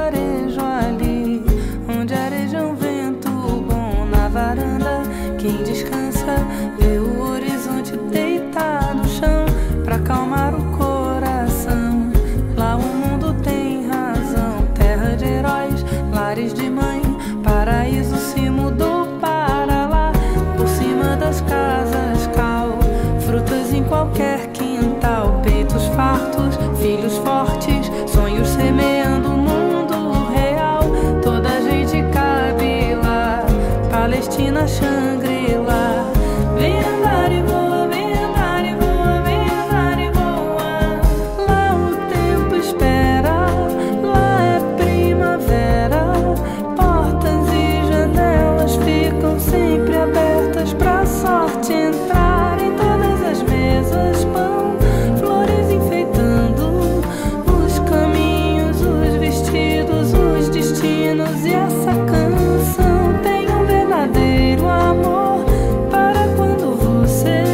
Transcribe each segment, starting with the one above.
vilarejo ali, onde areja um vento bom na varanda. Quem descansa vê o horizonte deitar no chão pra acalmar o coração. Lá o mundo tem razão, terra de heróis, lares de mãe, paraíso se mudou para lá. Por cima das casas cal, frutas em qualquer quintal, peitos fartos, filhos fortes, sonhos semeando o mundo real. Toda a gente cabe lá, Palestina, Xangri-Lá. Vem andar e voa, vem andar e voa, vem andar e voa. Lá o tempo espera, lá é primavera. Portas e janelas ficam sempre abertas pra sorte entrar. Em todas as mesas pão, flores enfeitando os caminhos, os vestidos, os destinos. E essa canção tem um verdadeiro amor para quando você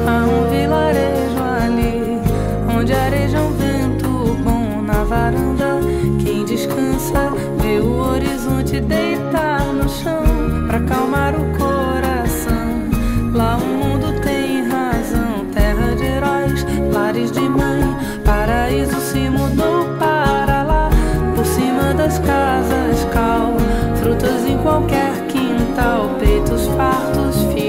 há um vilarejo ali, onde areja um vento bom na varanda. Quem descansa vê o horizonte deitar no chão pra acalmar o coração. Lá o mundo tem razão, terra de heróis, lares de mãe, paraíso se mudou para lá. Por cima das casas cal, frutas em qualquer quintal, peitos fartos, filhos